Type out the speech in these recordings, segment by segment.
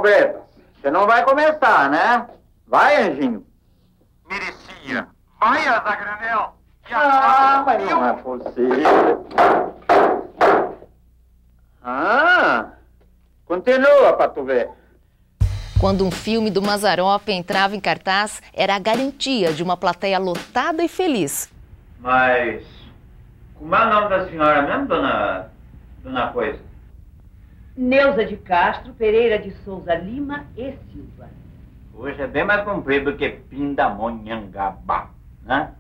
Beto, você não vai começar, né? Vai, Anjinho. Merecia. Vai, Azagranel. Mas não é possível. Continua pra tu ver. Quando um filme do Mazzaropi entrava em cartaz, era a garantia de uma plateia lotada e feliz. Mas como é o nome da senhora mesmo, dona Coisa? Neuza de Castro Pereira de Souza Lima e Silva. Hoje é bem mais comprido do que Pindamonhangaba, né?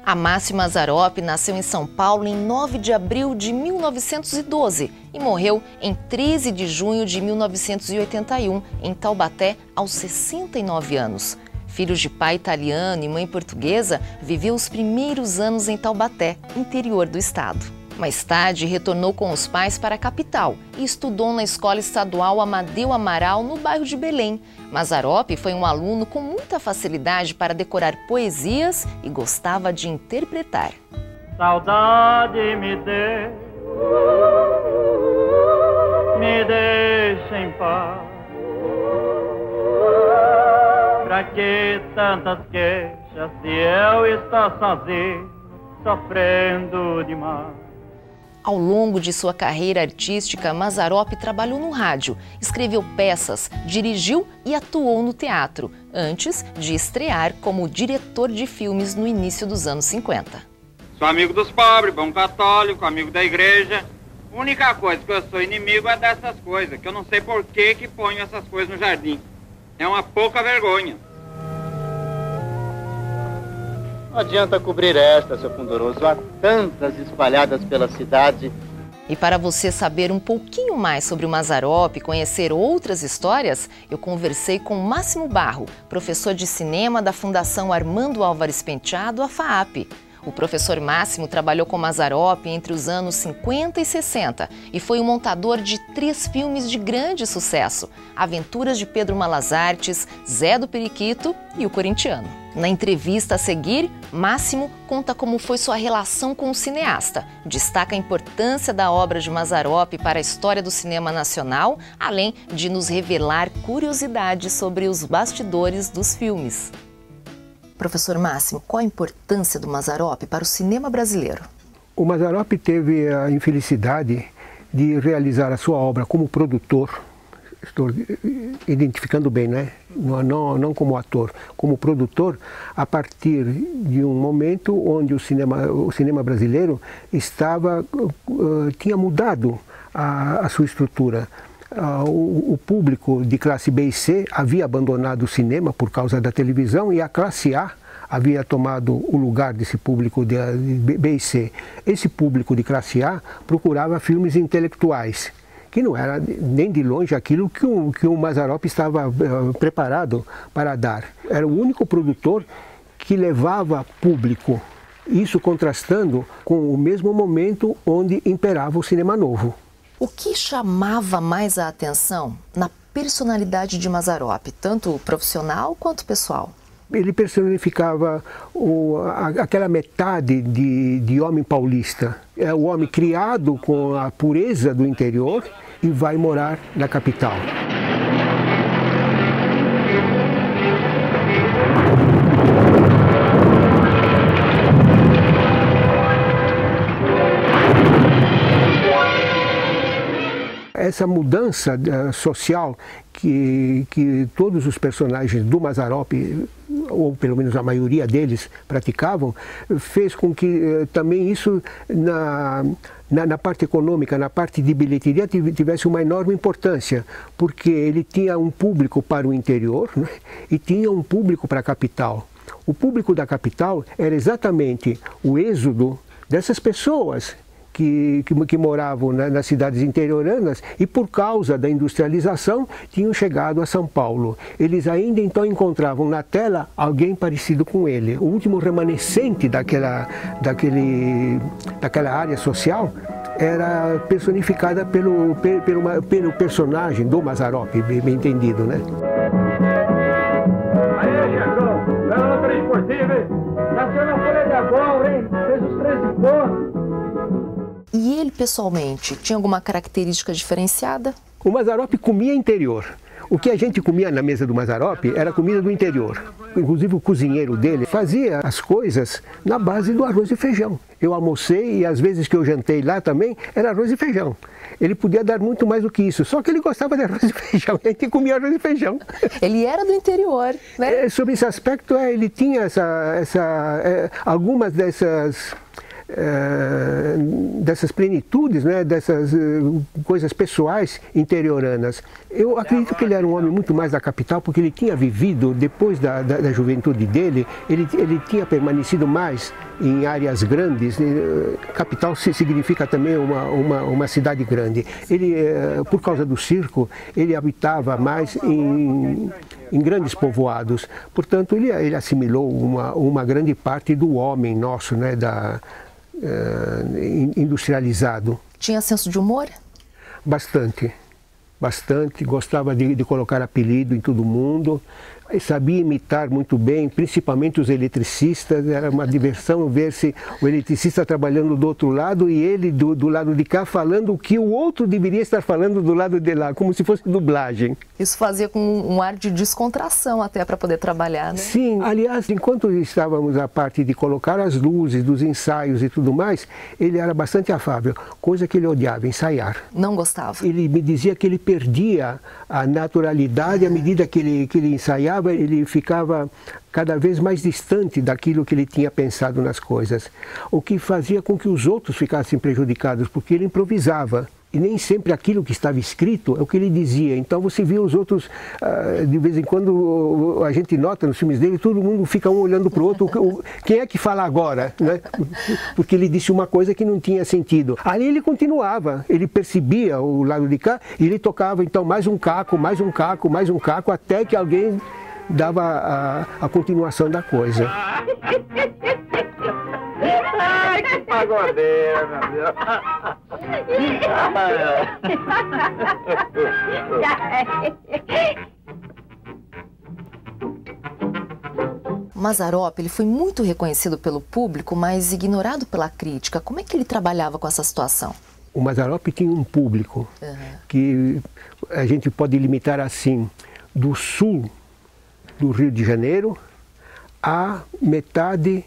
Amácio Mazzaropi nasceu em São Paulo em 9 de abril de 1912 e morreu em 13 de junho de 1981 em Taubaté, aos 69 anos. Filho de pai italiano e mãe portuguesa, viveu os primeiros anos em Taubaté, interior do estado. Mais tarde, retornou com os pais para a capital e estudou na Escola Estadual Amadeu Amaral, no bairro de Belém. Mazzaropi foi um aluno com muita facilidade para decorar poesias e gostava de interpretar. Saudade me deixa em paz. Pra que tantas queixas se eu estou sozinho, sofrendo demais? Ao longo de sua carreira artística, Mazzaropi trabalhou no rádio, escreveu peças, dirigiu e atuou no teatro, antes de estrear como diretor de filmes no início dos anos 50. Sou amigo dos pobres, bom católico, amigo da igreja. A única coisa que eu sou inimigo é dessas coisas, que eu não sei por que ponho essas coisas no jardim. É uma pouca vergonha. Não adianta cobrir esta, seu Fundoroso. Há tantas espalhadas pela cidade. E para você saber um pouquinho mais sobre o Mazzaropi e conhecer outras histórias, eu conversei com Máximo Barro, professor de cinema da Fundação Armando Álvares Penteado, a FAAP. O professor Máximo trabalhou com Mazzaropi entre os anos 50 e 60 e foi o montador de 3 filmes de grande sucesso: Aventuras de Pedro Malazartes, Zé do Periquito e O Corintiano. Na entrevista a seguir, Máximo conta como foi sua relação com o cineasta, destaca a importância da obra de Mazzaropi para a história do cinema nacional, além de nos revelar curiosidades sobre os bastidores dos filmes. Professor Máximo, qual a importância do Mazzaropi para o cinema brasileiro? O Mazzaropi teve a infelicidade de realizar a sua obra como produtor, estou identificando bem, né? Não como ator, como produtor, a partir de um momento onde o cinema brasileiro tinha mudado a sua estrutura. O público de classe B e C havia abandonado o cinema por causa da televisão e a classe A havia tomado o lugar desse público de B e C. Esse público de classe A procurava filmes intelectuais, que não era nem de longe aquilo que o Mazzaropi estava preparado para dar. Era o único produtor que levava público, isso contrastando com o mesmo momento onde imperava o cinema novo. O que chamava mais a atenção na personalidade de Mazzaropi, tanto profissional quanto pessoal? Ele personificava aquela metade de homem paulista. É o homem criado com a pureza do interior e vai morar na capital. Essa mudança social que todos os personagens do Mazzaropi, ou pelo menos a maioria deles, praticavam, fez com que também isso, na parte econômica, na parte de bilheteria, tivesse uma enorme importância, porque ele tinha um público para o interior, né, e tinha um público para a capital. O público da capital era exatamente o êxodo dessas pessoas que moravam nas cidades interioranas e, por causa da industrialização, tinham chegado a São Paulo. Eles ainda então encontravam na tela alguém parecido com ele. O último remanescente daquela área social era personificada pelo personagem do Mazzaropi, bem entendido, né? Aí, chefão, pela 3 por cima, hein? Nasceu na folha de agora, hein? Fez os 13 pontos. E ele, pessoalmente, tinha alguma característica diferenciada? O Mazzaropi comia interior. O que a gente comia na mesa do Mazzaropi era comida do interior. Inclusive o cozinheiro dele fazia as coisas na base do arroz e feijão. Eu almocei e às vezes que eu jantei lá também era arroz e feijão. Ele podia dar muito mais do que isso, só que ele gostava de arroz e feijão, a gente comia arroz e feijão. Ele era do interior, né? Sobre esse aspecto, ele tinha algumas dessas plenitudes, né, dessas coisas pessoais interioranas. Eu acredito que ele era um homem muito mais da capital, porque ele tinha vivido, depois da juventude dele, ele tinha permanecido mais em áreas grandes. Capital significa também uma cidade grande. Ele, por causa do circo, ele habitava mais em grandes povoados. Portanto, ele assimilou uma grande parte do homem nosso, né, industrializado. Tinha senso de humor? Bastante, bastante. Gostava de colocar apelido em todo mundo. Sabia imitar muito bem, principalmente os eletricistas. Era uma diversão ver-se o eletricista trabalhando do outro lado e ele do lado de cá falando o que o outro deveria estar falando do lado de lá, como se fosse dublagem. Isso fazia com um ar de descontração até para poder trabalhar, né? Sim, aliás, enquanto estávamos a parte de colocar as luzes dos ensaios e tudo mais, ele era bastante afável, coisa que ele odiava, ensaiar. Não gostava? Ele me dizia que ele perdia a naturalidade à medida que ele ensaiava. Ele ficava cada vez mais distante daquilo que ele tinha pensado nas coisas, o que fazia com que os outros ficassem prejudicados, porque ele improvisava. E nem sempre aquilo que estava escrito é o que ele dizia. Então você via os outros, de vez em quando a gente nota nos filmes dele, todo mundo fica um olhando para o outro, quem é que fala agora? Né? Porque ele disse uma coisa que não tinha sentido. Ali ele continuava, ele percebia o lado de cá e ele tocava então mais um caco, mais um caco, mais um caco, até que alguém dava a continuação da coisa. Ai, que pagodeira, meu Deus. Mazzaropi, ele foi muito reconhecido pelo público, mas ignorado pela crítica. Como é que ele trabalhava com essa situação? O Mazzaropi tinha um público que a gente pode limitar assim, do sul do Rio de Janeiro à metade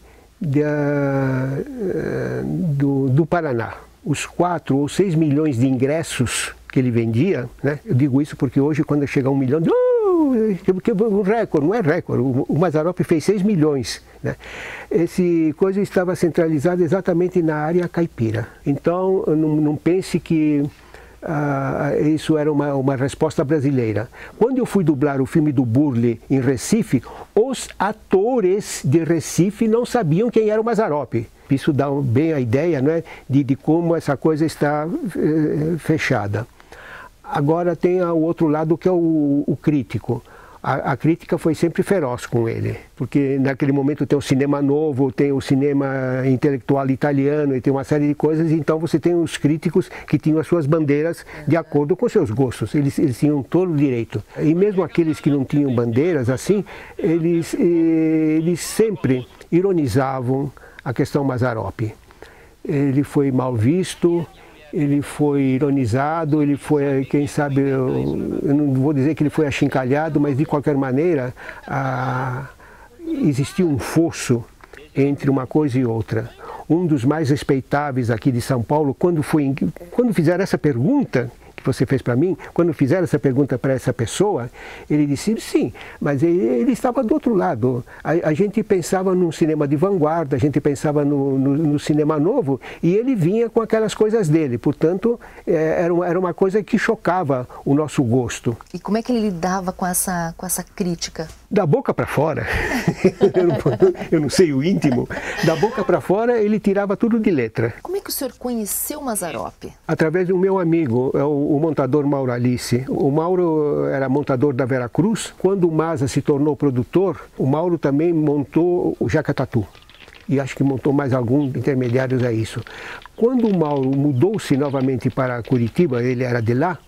do Paraná. Os 4 ou 6 milhões de ingressos que ele vendia, né? Eu digo isso porque hoje, quando chega a 1 milhão, que um recorde, não é recorde, o Mazzaropi fez 6 milhões. Né? Esse coisa estava centralizado exatamente na área caipira. Então, não pense que isso era uma resposta brasileira. Quando eu fui dublar o filme do Burle em Recife, os atores de Recife não sabiam quem era o Mazzaropi. Isso dá bem a ideia, né, de como essa coisa está fechada. Agora tem o outro lado, que é o crítico. A crítica foi sempre feroz com ele, porque naquele momento tem o cinema novo, tem o cinema intelectual italiano e tem uma série de coisas, então você tem os críticos que tinham as suas bandeiras de acordo com seus gostos, eles tinham todo o direito. E mesmo aqueles que não tinham bandeiras assim, eles sempre ironizavam a questão Mazzaropi. Ele foi mal visto, ele foi ironizado, ele foi, quem sabe, eu não vou dizer que ele foi achincalhado, mas de qualquer maneira existia um fosso entre uma coisa e outra. Um dos mais respeitáveis aqui de São Paulo, quando fizeram essa pergunta que você fez para mim, quando fizeram essa pergunta para essa pessoa, ele disse sim, mas ele estava do outro lado. A gente pensava num cinema de vanguarda, a gente pensava no cinema novo, e ele vinha com aquelas coisas dele. Portanto, era uma coisa que chocava o nosso gosto. E como é que ele lidava com essa crítica? Da boca para fora, eu não sei o íntimo, da boca para fora ele tirava tudo de letra. Como é que o senhor conheceu o Mazzaropi? Através do meu amigo, o montador Mauro Alice. O Mauro era montador da Veracruz. Quando o Mazza se tornou produtor, o Mauro também montou o Jaca Tatu. E acho que montou mais alguns intermediários a isso. Quando o Mauro mudou-se novamente para Curitiba, ele era de lá,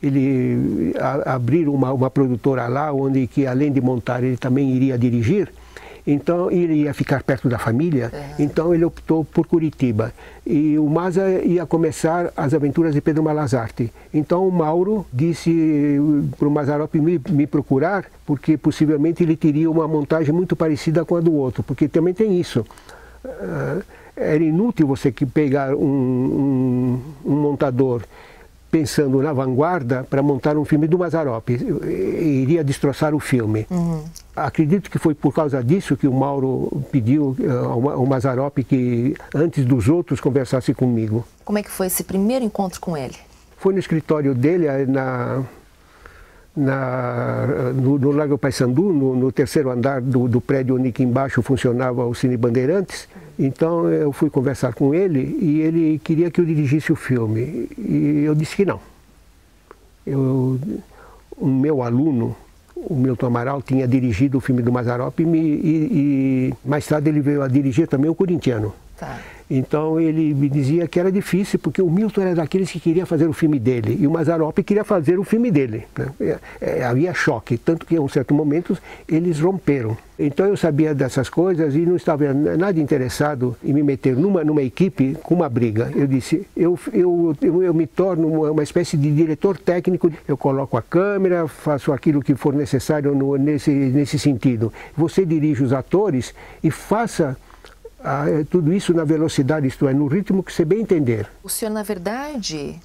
ele abriu uma produtora lá, onde que além de montar ele também iria dirigir. Então ele ia ficar perto da família, então ele optou por Curitiba. E o Maza ia começar as aventuras de Pedro Malazarte. Então o Mauro disse para o Mazzaropi me procurar, porque possivelmente ele teria uma montagem muito parecida com a do outro, porque também tem isso. Era inútil você pegar um montador pensando na vanguarda para montar um filme do Mazzaropi, iria destroçar o filme. Acredito que foi por causa disso que o Mauro pediu ao Mazzaropi que antes dos outros conversasse comigo. Como é que foi esse primeiro encontro com ele? Foi no escritório dele, no Largo Paissandu, no terceiro andar do prédio onde aqui embaixo funcionava o Cine Bandeirantes. Então eu fui conversar com ele e ele queria que eu dirigisse o filme. E eu disse que não. O meu aluno, o Milton Amaral, tinha dirigido o filme do Mazzaropi e mais tarde ele veio a dirigir também o Corintiano. Tá. Então ele me dizia que era difícil, porque o Milton era daqueles que queria fazer o filme dele, e o Mazzaropi queria fazer o filme dele, né? Havia choque, tanto que em um certo momento eles romperam. Então eu sabia dessas coisas e não estava nada interessado em me meter numa equipe com uma briga. Eu disse, eu me torno uma espécie de diretor técnico, eu coloco a câmera, faço aquilo que for necessário nesse sentido. Você dirige os atores e faça tudo isso na velocidade, isto é, no ritmo que você bem entender. O senhor, na verdade,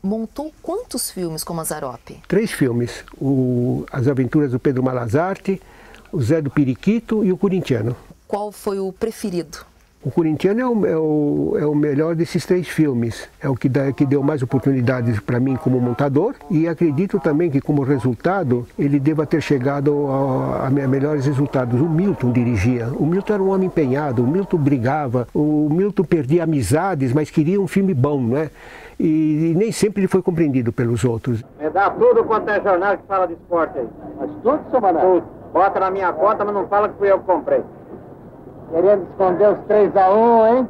montou quantos filmes com Mazzaropi? 3 filmes, As Aventuras do Pedro Malazarte, o Zé do Periquito e o Corintiano. Qual foi o preferido? O Corintiano é o melhor desses 3 filmes, é o que deu mais oportunidades para mim como montador, e acredito também que como resultado ele deva ter chegado a melhores resultados. O Milton dirigia, o Milton era um homem empenhado, o Milton brigava, o Milton perdia amizades, mas queria um filme bom, né? E nem sempre ele foi compreendido pelos outros. Me dá tudo quanto é jornal que fala de esporte aí. Mas tudo, seu Mané? Tudo. Bota na minha conta, mas não fala que fui eu que comprei. Querendo esconder os 3-1, hein?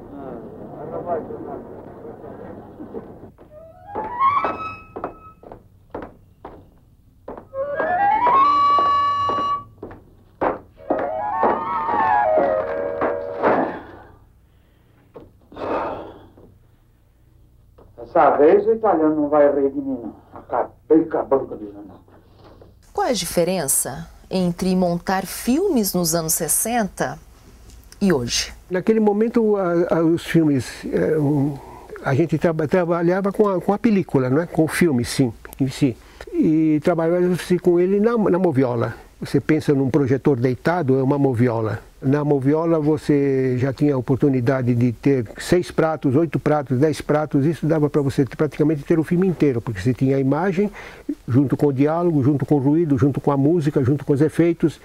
Dessa vez o italiano não vai rir de mim, não. Acabei com a banca do jornal. Qual é a diferença entre montar filmes nos anos 60 e hoje? Naquele momento, os filmes, a gente trabalhava com a película, né? Com o filme, sim, em si. E trabalhava-se com ele na moviola. Você pensa num projetor deitado, é uma moviola. Na moviola você já tinha a oportunidade de ter 6 pratos, 8 pratos, 10 pratos. Isso dava para você praticamente ter o filme inteiro, porque você tinha a imagem, junto com o diálogo, junto com o ruído, junto com a música, junto com os efeitos.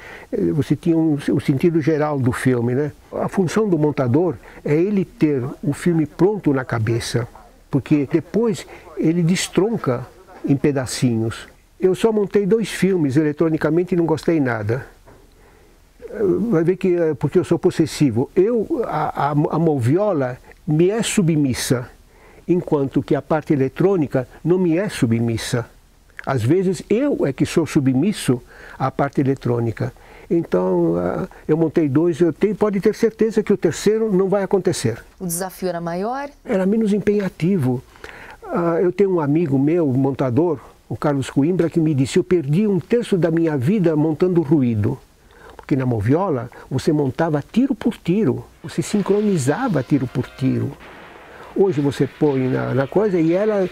Você tinha o sentido geral do filme, né? A função do montador é ele ter o filme pronto na cabeça, porque depois ele destronca em pedacinhos. Eu só montei 2 filmes eletronicamente e não gostei nada. Vai ver que porque eu sou possessivo. A moviola me é submissa, enquanto que a parte eletrônica não me é submissa. Às vezes eu é que sou submisso à parte eletrônica. Então eu montei 2, pode ter certeza que o terceiro não vai acontecer. O desafio era maior? Era menos empenhativo. Eu tenho um amigo meu, montador, o Carlos Coimbra, que me disse: eu perdi 1/3 da minha vida montando ruído. Porque na moviola você montava tiro por tiro, você sincronizava tiro por tiro. Hoje você põe na coisa e ela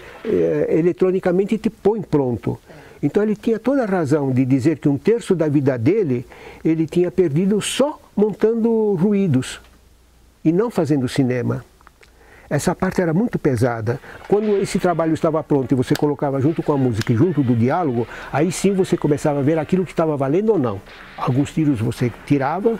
eletronicamente te põe pronto. Então ele tinha toda a razão de dizer que 1/3 da vida dele ele tinha perdido só montando ruídos e não fazendo cinema. Essa parte era muito pesada. Quando esse trabalho estava pronto e você colocava junto com a música e junto do diálogo, aí sim você começava a ver aquilo que estava valendo ou não. Alguns tiros você tirava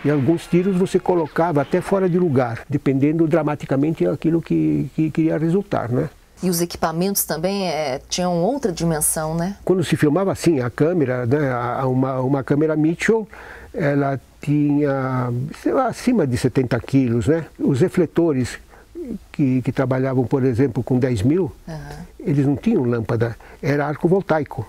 e alguns tiros você colocava até fora de lugar, dependendo dramaticamente daquilo que queria resultar, né? E os equipamentos também tinham outra dimensão, né? Quando se filmava assim, a câmera, né, uma câmera Mitchell, ela tinha acima de 70 quilos, né? Os refletores que trabalhavam, por exemplo, com 10.000, eles não tinham lâmpada, era arco voltaico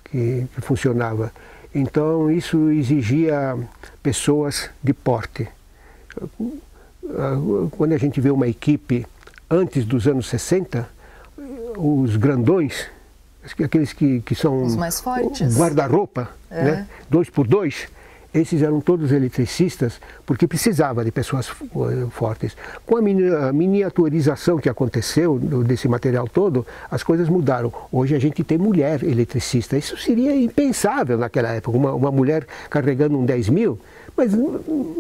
que funcionava. Então isso exigia pessoas de porte. Quando a gente vê uma equipe antes dos anos 60, os grandões, aqueles que são os mais fortes, guarda-roupa, né? 2x2, esses eram todos eletricistas, porque precisava de pessoas fortes. Com a miniaturização que aconteceu desse material todo, as coisas mudaram. Hoje a gente tem mulher eletricista. Isso seria impensável naquela época, uma mulher carregando um 10.000,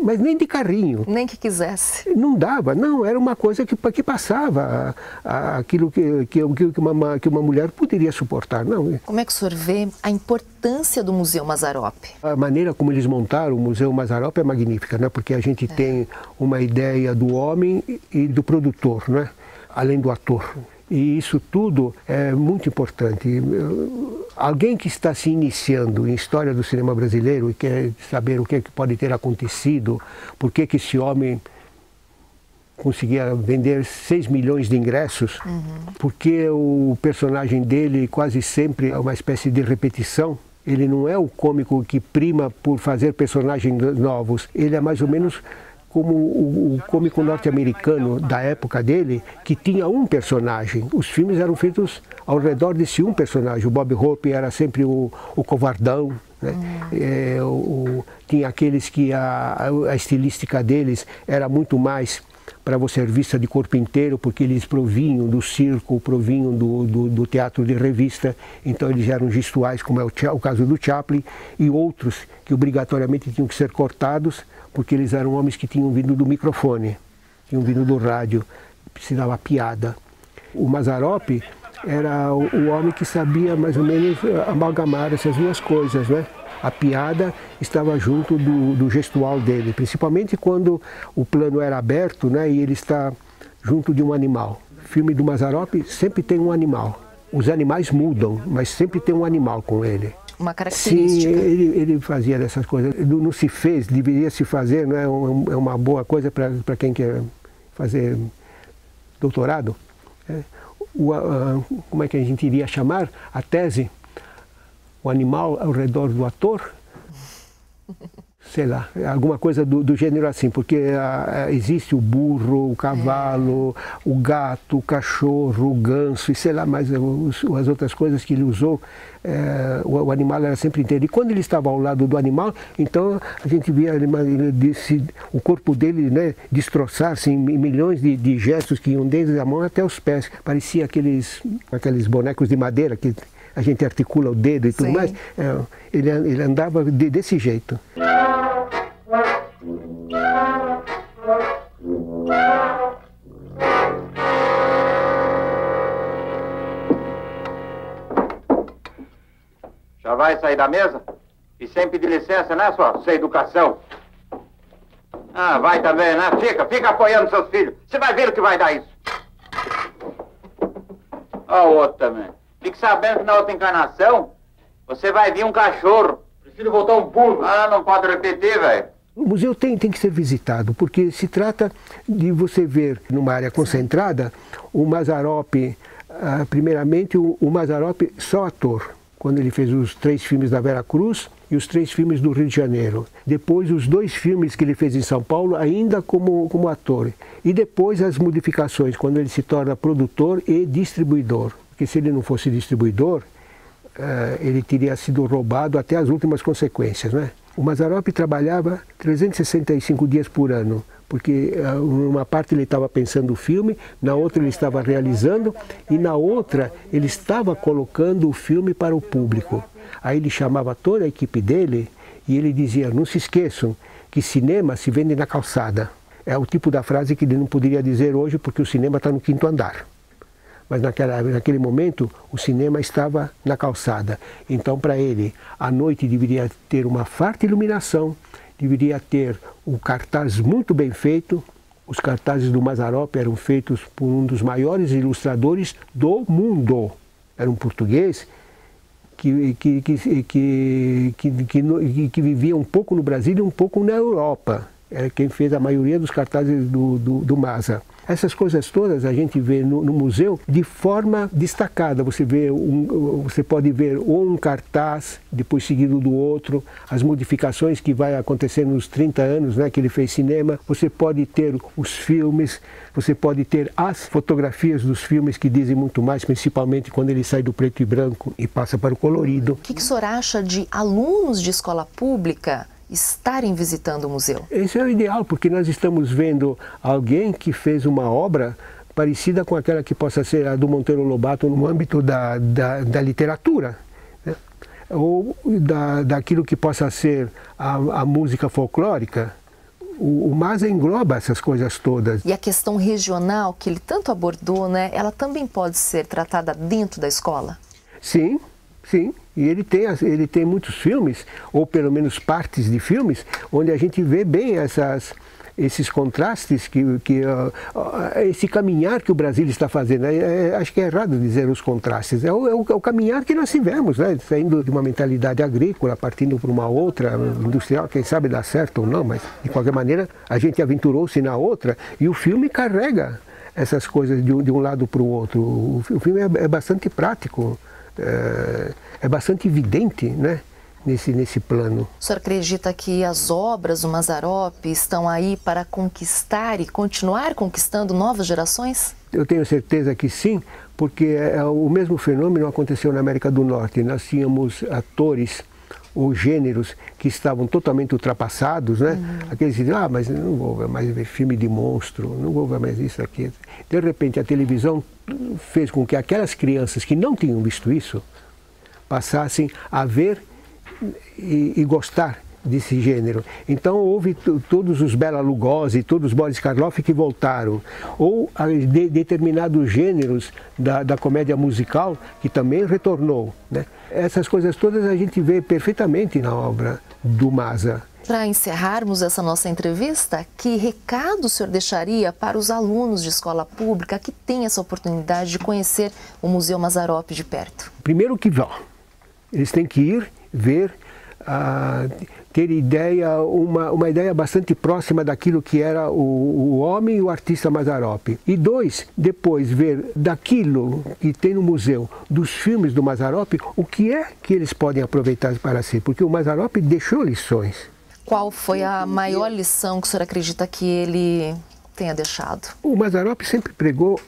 mas nem de carrinho. Nem que quisesse. Não dava, não, era uma coisa que passava aquilo que uma mulher poderia suportar. Não. Como é que o senhor vê a importância do Museu Mazzaropi? A maneira como eles montaram o Museu Mazzaropi é magnífica, né? Porque a gente tem uma ideia do homem e do produtor, né? Além do ator. E isso tudo é muito importante. Alguém que está se iniciando em história do cinema brasileiro e quer saber o que pode ter acontecido, por que esse homem conseguia vender 6 milhões de ingressos, porque o personagem dele quase sempre é uma espécie de repetição. Ele não é o cômico que prima por fazer personagens novos, ele é mais ou menos como o cômico norte-americano da época dele, que tinha um personagem. Os filmes eram feitos ao redor desse um personagem. O Bob Hope era sempre o covardão, né? Tinha aqueles que a estilística deles era muito mais para você ser vista de corpo inteiro, porque eles provinham do circo, provinham do teatro de revista, então eles eram gestuais, como é o caso do Chaplin, e outros que obrigatoriamente tinham que ser cortados, porque eles eram homens que tinham vindo do microfone, tinham vindo do rádio, precisava piada. O Mazzaropi era o homem que sabia mais ou menos amalgamar essas duas coisas, né? A piada estava junto do gestual dele, principalmente quando o plano era aberto, né, e ele está junto de um animal. O filme do Mazzaropi sempre tem um animal. Os animais mudam, mas sempre tem um animal com ele. Uma característica. Sim, ele fazia dessas coisas. Não se fez, deveria se fazer, não é uma boa coisa para quem quer fazer doutorado. Como é que a gente iria chamar a tese? O animal ao redor do ator? Sei lá, alguma coisa do gênero assim, porque existe o burro, o cavalo, o gato, o cachorro, o ganso, e sei lá mais as outras coisas que ele usou. O animal era sempre inteiro. E quando ele estava ao lado do animal, então a gente via o corpo dele, né, destroçar-se em milhões de gestos que iam desde a mão até os pés. Parecia aqueles bonecos de madeira que a gente articula o dedo e tudo Sim. mais. Ele andava desse jeito. Já vai sair da mesa? E sem pedir licença, né, sua sem educação? Ah, vai também, né? Fica apoiando seus filhos. Você vai ver o que vai dar isso. Ó, o outro também. Fique sabendo que na outra encarnação, você vai vir um cachorro. Prefiro voltar um burro. Ah, não pode repetir, velho. O museu tem que ser visitado, porque se trata de você ver numa área concentrada o Mazzaropi, primeiramente o Mazzaropi só ator, quando ele fez os 3 filmes da Vera Cruz e os 3 filmes do Rio de Janeiro. Depois os 2 filmes que ele fez em São Paulo, ainda como ator. E depois as modificações, quando ele se torna produtor e distribuidor. Porque se ele não fosse distribuidor, ele teria sido roubado até as últimas consequências, né? O Mazzaropi trabalhava 365 dias por ano, porque numa parte ele estava pensando o filme, na outra ele estava realizando e na outra ele estava colocando o filme para o público. Aí ele chamava toda a equipe dele e ele dizia: não se esqueçam que cinema se vende na calçada. É o tipo da frase que ele não poderia dizer hoje porque o cinema está no 5º andar. Mas naquele momento o cinema estava na calçada. Então para ele a noite deveria ter uma farta iluminação, deveria ter um cartaz muito bem feito. Os cartazes do Mazzaropi eram feitos por um dos maiores ilustradores do mundo. Era um português que vivia um pouco no Brasil e um pouco na Europa. Era quem fez a maioria dos cartazes do Mazza. Essas coisas todas a gente vê no museu de forma destacada. Você pode ver um cartaz, depois seguido do outro, as modificações que vai acontecer nos 30 anos, né, que ele fez cinema. Você pode ter os filmes, você pode ter as fotografias dos filmes que dizem muito mais, principalmente quando ele sai do preto e branco e passa para o colorido. O que o senhor acha de alunos de escola pública estarem visitando o museu? Esse é o ideal, porque nós estamos vendo alguém que fez uma obra parecida com aquela que possa ser a do Monteiro Lobato no âmbito da literatura, né? Ou daquilo que possa ser a música folclórica. O MASA engloba essas coisas todas. E a questão regional, que ele tanto abordou, né, ela também pode ser tratada dentro da escola? Sim, sim. E ele tem muitos filmes, ou pelo menos partes de filmes, onde a gente vê bem esses contrastes, esse caminhar que o Brasil está fazendo. Acho que é errado dizer os contrastes, é o caminhar que nós tivemos, né? Saindo de uma mentalidade agrícola, partindo para uma outra, industrial, quem sabe dá certo ou não, mas de qualquer maneira a gente aventurou-se na outra, e o filme carrega essas coisas de um lado para o outro. O filme é bastante prático, é bastante evidente, né? Nesse plano. O senhor acredita que as obras do Mazzaropi estão aí para conquistar e continuar conquistando novas gerações? Eu tenho certeza que sim, porque o mesmo fenômeno aconteceu na América do Norte. Nós tínhamos atores ou gêneros que estavam totalmente ultrapassados, né? Aqueles que diziam, mas não vou mais ver filme de monstro, não vou ver mais isso aqui. De repente a televisão fez com que aquelas crianças que não tinham visto isso passassem a ver e gostar desse gênero. Então houve todos os Bela Lugosi, todos os Boris Karloff que voltaram, ou determinados gêneros da comédia musical que também retornou, né? Essas coisas todas a gente vê perfeitamente na obra do Mazza. Para encerrarmos essa nossa entrevista, que recado o senhor deixaria para os alunos de escola pública que têm essa oportunidade de conhecer o Museu Mazzaropi de perto? Primeiro que vão, eles têm que ir, ver, ter uma ideia bastante próxima daquilo que era o homem e o artista Mazzaropi. E dois, depois ver daquilo que tem no museu, dos filmes do Mazzaropi, o que é que eles podem aproveitar para si, porque o Mazzaropi deixou lições. Qual foi a maior lição que o senhor acredita que ele tenha deixado? O Mazzaropi sempre pregou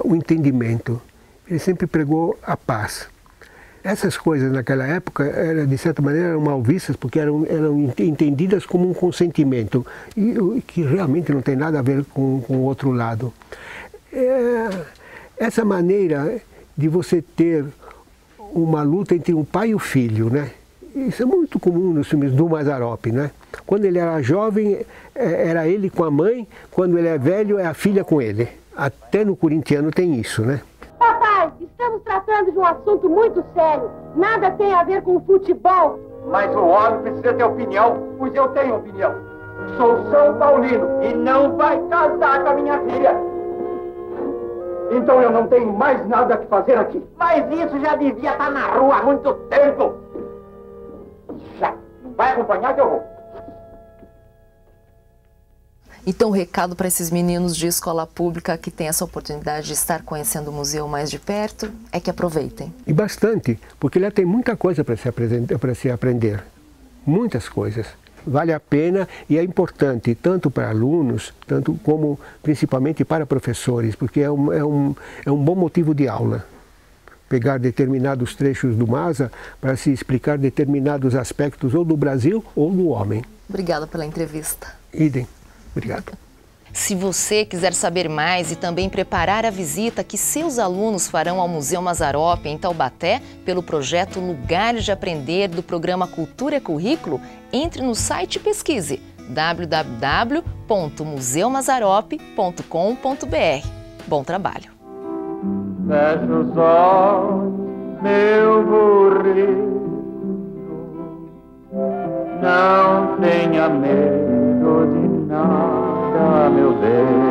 o entendimento, ele sempre pregou a paz. Essas coisas naquela época, de certa maneira, eram mal vistas porque eram entendidas como um consentimento, e que realmente não tem nada a ver com o outro lado. Essa maneira de você ter uma luta entre um pai e o filho, né? Isso é muito comum nos filmes do Mazzaropi, né? Quando ele era jovem, era ele com a mãe, quando ele é velho, é a filha com ele. Até no corintiano tem isso, né? Papai, estamos tratando de um assunto muito sério. Nada tem a ver com futebol. Mas o homem precisa ter opinião, pois eu tenho opinião. Sou São Paulino e não vai casar com a minha filha. Então eu não tenho mais nada que fazer aqui. Mas isso já devia estar na rua há muito tempo. Já. Vai acompanhar que eu vou. Então, o recado para esses meninos de escola pública que têm essa oportunidade de estar conhecendo o museu mais de perto é que aproveitem. E bastante, porque lá tem muita coisa para se aprender. Muitas coisas. Vale a pena e é importante, tanto para alunos, tanto como principalmente para professores, porque é um bom motivo de aula. Pegar determinados trechos do Mazza para se explicar determinados aspectos ou do Brasil ou do homem. Obrigada pela entrevista. Idem. Obrigado. Se você quiser saber mais e também preparar a visita que seus alunos farão ao Museu Mazzaropi em Taubaté pelo projeto Lugares de Aprender do programa Cultura é Currículo, entre no site e pesquise www.museumazzaropi.com.br. Bom trabalho! Fecha os olhos, meu burrito, não tenha medo de nada, meu bem.